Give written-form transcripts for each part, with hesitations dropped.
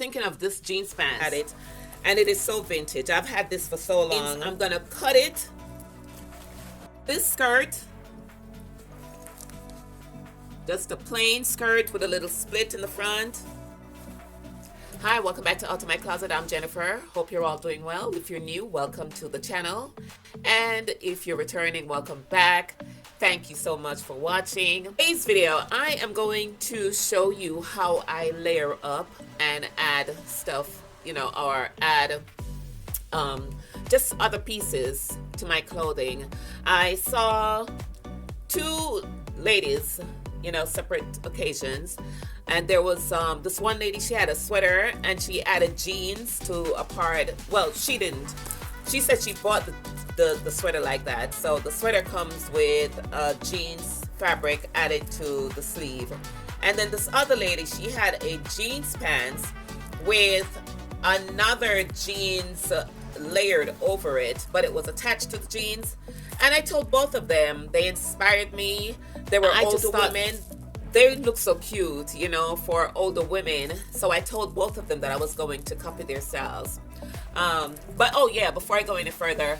thinking of this jeans pants. At it, and it is so vintage. I've had this for so long. I'm gonna cut it. This skirt, just a plain skirt with a little split in the front. Hi, welcome back to Out of My Closet. I'm Jennifer. Hope you're all doing well. If you're new, welcome to the channel. And if you're returning, welcome back. Thank you so much for watching. In today's video, I am going to show you how I layer up and add stuff, or add just other pieces to my clothing. I saw two ladies, separate occasions. And there was this one lady, she had a sweater and she added jeans to a part. Well, she didn't. She said she bought the sweater like that. So the sweater comes with jeans fabric added to the sleeve. And then this other lady, she had a jeans pants with another jeans layered over it, but it was attached to the jeans. And I told both of them, they inspired me. They were older women. They look so cute, for older women. So I told both of them that I was going to copy their styles. But oh yeah, before I go any further,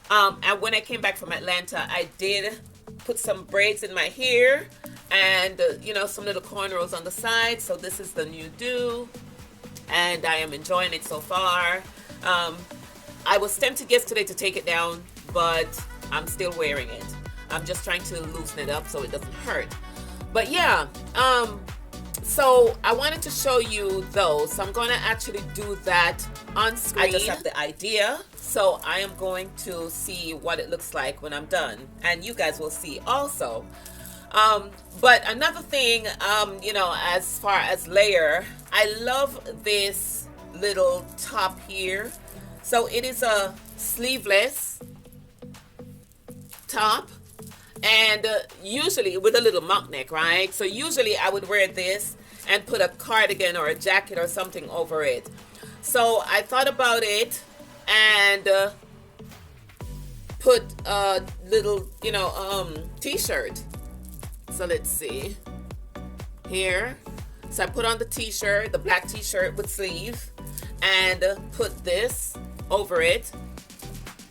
and when I came back from Atlanta, I did put some braids in my hair and, some little cornrows on the side. So this is the new do, and I am enjoying it so far. I was tempted yesterday to take it down, but I'm still wearing it. I'm just trying to loosen it up so it doesn't hurt. But yeah, so I wanted to show you those. So I'm going to actually do that on screen. I just have the idea. So I am going to see what it looks like when I'm done. And you guys will see also. But another thing, as far as layer, I love this little top here. So it is a sleeveless top. And usually with a little mock neck, right? So usually I would wear this and put a cardigan or a jacket or something over it. So I thought about it and put a little, t-shirt. So let's see here. So I put on the t-shirt, the black t-shirt with sleeve, and put this over it.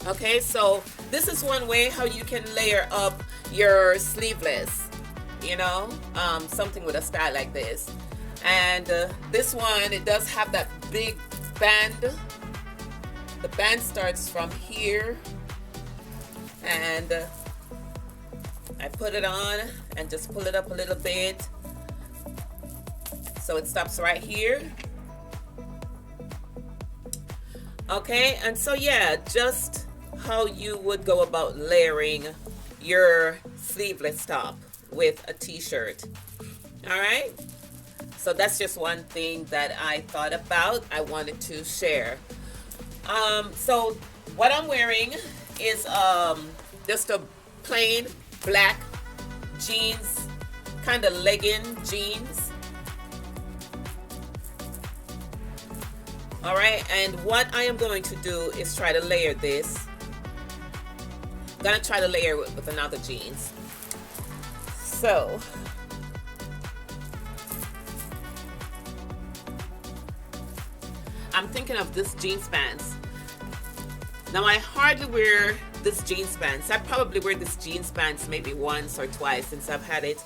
Okay, so this is one way how you can layer up your sleeveless, something with a style like this. And this one, it does have that big band. The band starts from here, and I put it on and just pull it up a little bit so it stops right here. Okay, and so yeah, just how you would go about layering your sleeveless top with a t-shirt. All right, so that's just one thing that I thought about. I wanted to share. So what I'm wearing is just a plain black jeans, kind of legging jeans. All right, and what I am going to do is try to layer this. I'm gonna try to layer it with another jeans. So I'm thinking of this jeans pants. Now I hardly wear this jeans pants. I probably wear this jeans pants maybe once or twice since I've had it,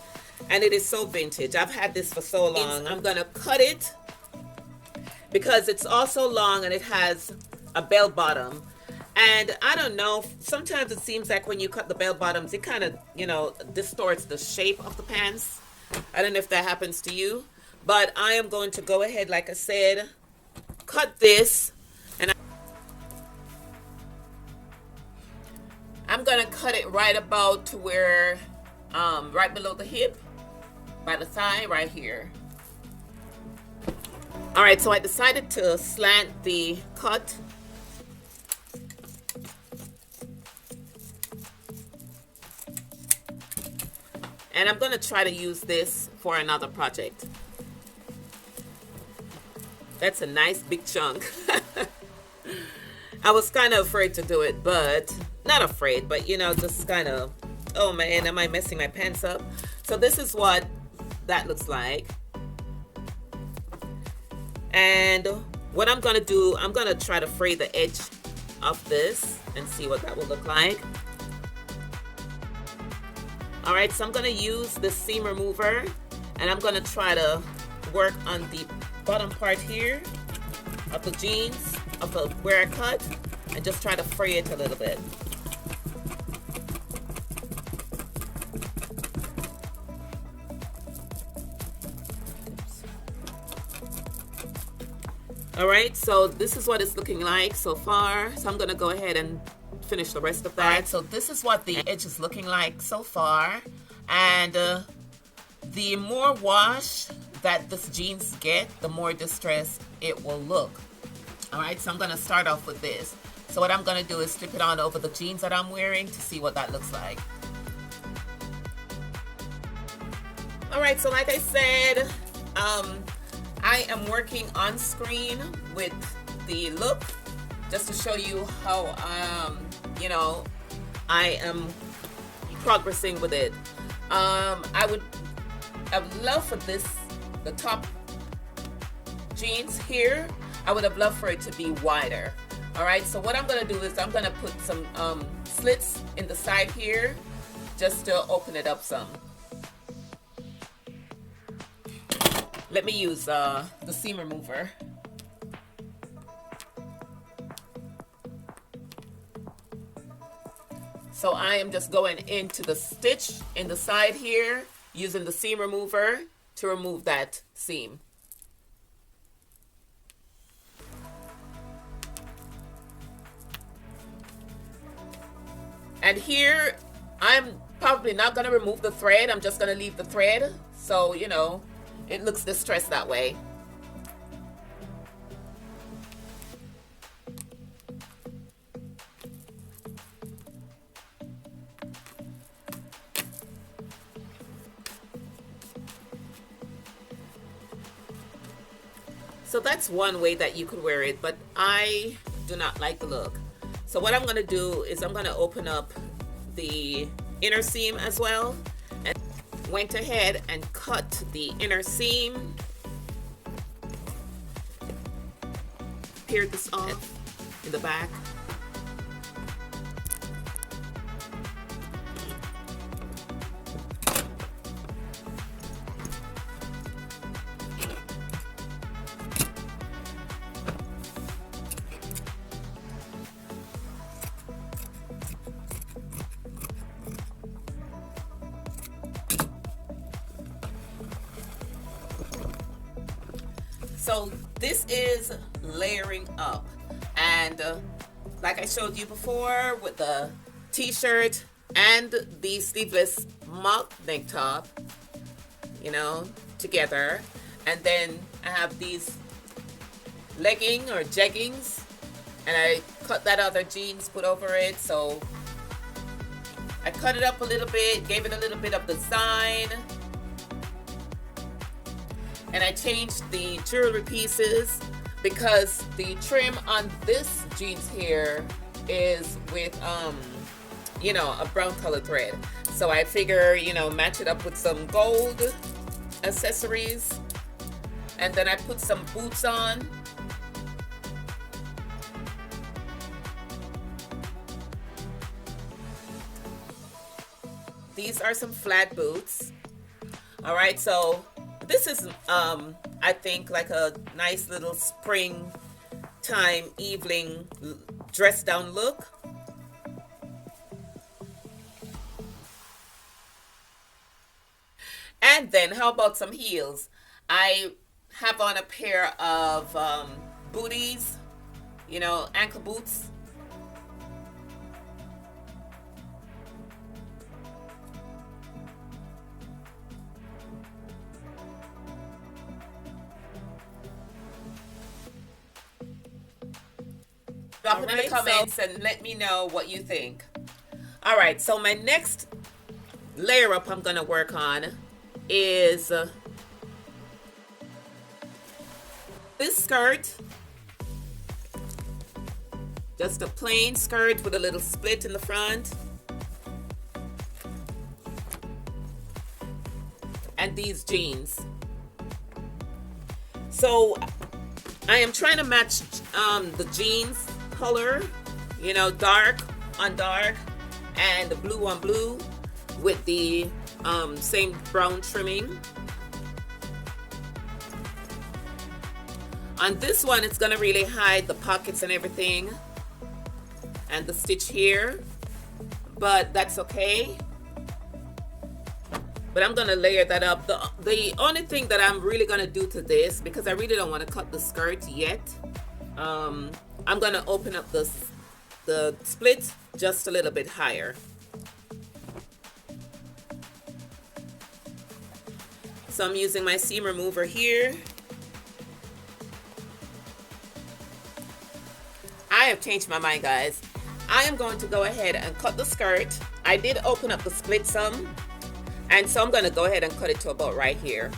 and it is so vintage. I've had this for so long. I'm gonna cut it because it's also long and it has a bell bottom. And I don't know, sometimes it seems like when you cut the bell bottoms, it kind of, distorts the shape of the pants. I don't know if that happens to you, but I am going to go ahead, like I said, cut this, and I'm going to cut it right about to where, right below the hip, by the thigh, right here. All right, so I decided to slant the cut. And I'm going to try to use this for another project. That's a nice big chunk. I was kind of afraid to do it, but not afraid, but just kind of, oh man, am I messing my pants up? So this is what that looks like. And what I'm gonna do, I'm gonna try to fray the edge of this and see what that will look like. All right, so I'm gonna use the seam remover and I'm gonna try to work on the bottom part here of the jeans, where I cut, and just try to fray it a little bit. All right, so this is what it's looking like so far. So I'm gonna go ahead and finish the rest of that. All right, so this is what the edge is looking like so far. And the more wash that this jeans get, the more distressed it will look. All right, so I'm gonna start off with this. So what I'm gonna do is strip it on over the jeans that I'm wearing to see what that looks like. All right, so like I said, I am working on screen with the look just to show you how, you know, I am progressing with it. I would love for this, the top jeans here, I would have loved for it to be wider. All right, so what I'm gonna do is I'm gonna put some slits in the side here just to open it up some. Let me use the seam remover. So I am just going into the stitch in the side here using the seam remover to remove that seam. And here, I'm probably not gonna remove the thread. I'm just gonna leave the thread. So, you know, it looks distressed that way. So that's one way that you could wear it, but I do not like the look. So what I'm gonna do is I'm gonna open up the inner seam as well, and went ahead and cut the inner seam, pared this off in the back. So this is layering up, and like I showed you before with the t-shirt and the sleeveless mock neck top, you know, together, and then I have these legging or jeggings, and I cut that other jeans, put over it. So I cut it up a little bit, gave it a little bit of design. And I changed the jewelry pieces because the trim on this jeans here is with, you know, a brown color thread. So I figure, you know, match it up with some gold accessories. And then I put some boots on. These are some flat boots. All right, so this is, I think, like a nice little spring time evening dress down look. And then how about some heels? I have on a pair of booties, you know, ankle boots. Drop it in the comments and let me know what you think. All right, so my next layer up I'm gonna work on is this skirt. Just a plain skirt with a little split in the front. And these jeans. So I am trying to match the jeans color, you know, dark on dark and the blue on blue with the same brown trimming. On this one, it's gonna really hide the pockets and everything and the stitch here, but that's okay. But I'm gonna layer that up. The only thing that I'm really gonna do to this, because I really don't want to cut the skirt yet, I'm gonna open up the split just a little bit higher. So I'm using my seam remover here. I have changed my mind, guys. I am going to go ahead and cut the skirt. I did open up the split some, and so I'm going to go ahead and cut it to about right here.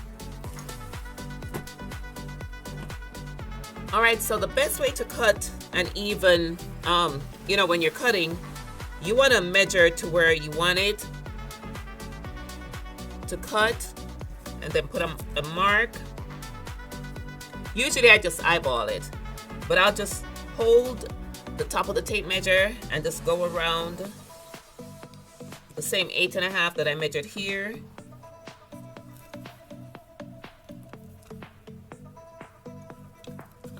All right, so the best way to cut an even, you know, when you're cutting, you want to measure to where you want it to cut, and then put a mark. Usually I just eyeball it, but I'll just hold the top of the tape measure and just go around the same 8.5 that I measured here.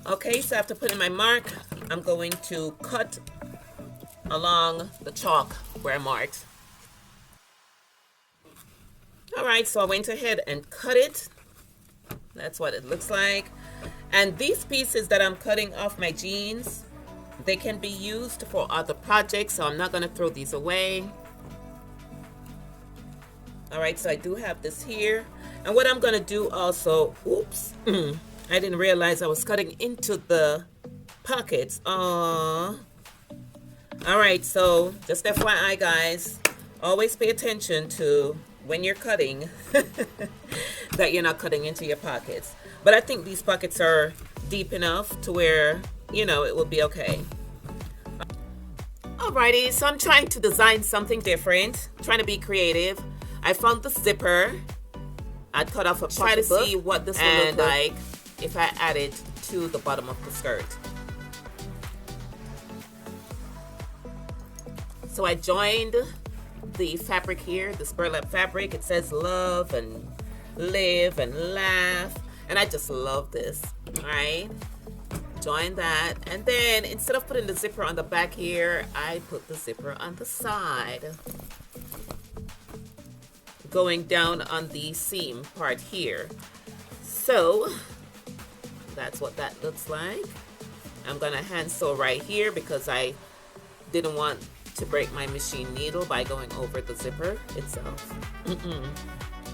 Okay, so after putting my mark, I'm going to cut along the chalk where I marked. All right, so I went ahead and cut it. That's what it looks like. And these pieces that I'm cutting off my jeans, they can be used for other projects, so I'm not going to throw these away. All right, so I do have this here. And what I'm going to do also, oops, I didn't realize I was cutting into the pockets. All right, so just FYI, guys, always pay attention to when you're cutting that you're not cutting into your pockets. But I think these pockets are deep enough to where, you know, it will be okay. Alrighty, so I'm trying to design something different, trying to be creative. I found the zipper. I'd cut off a pocketbook. Try to see what this will look like if I add it to the bottom of the skirt. So I joined the fabric here, this burlap fabric. It says love and live and laugh, and I just love this. All right, join that, and then instead of putting the zipper on the back here, I put the zipper on the side, going down on the seam part here. So that's what that looks like. I'm gonna hand sew right here because I didn't want to break my machine needle by going over the zipper itself,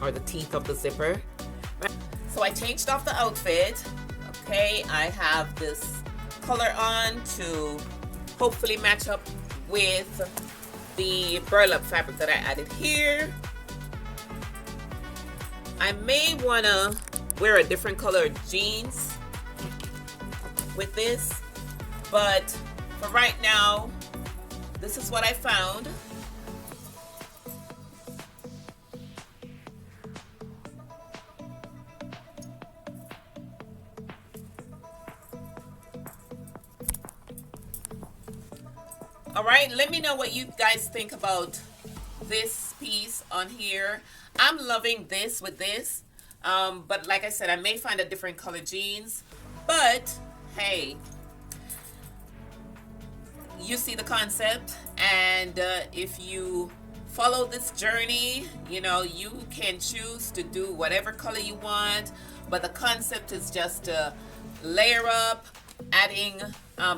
or the teeth of the zipper. So I changed off the outfit. Okay, I have this color on to hopefully match up with the burlap fabric that I added here. I may wanna wear a different color jeans with this, but for right now, this is what I found. All right, let me know what you guys think about this piece on here. I'm loving this with this, but like I said, I may find a different color jeans, but hey, you see the concept, and if you follow this journey, you know, you can choose to do whatever color you want, but the concept is just to layer up, adding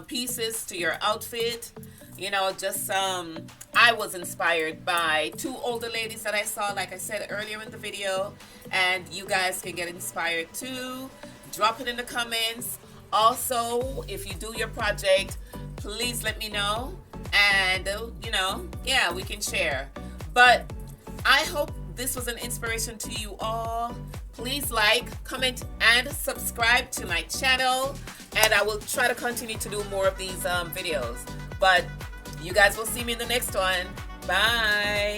pieces to your outfit. You know, just I was inspired by two older ladies that I saw, like I said earlier in the video, and you guys can get inspired too. Drop it in the comments. Also, if you do your project, please let me know, and you know, yeah, we can share. But I hope this was an inspiration to you all. Please like, comment, and subscribe to my channel, and I will try to continue to do more of these videos. But you guys will see me in the next one. Bye.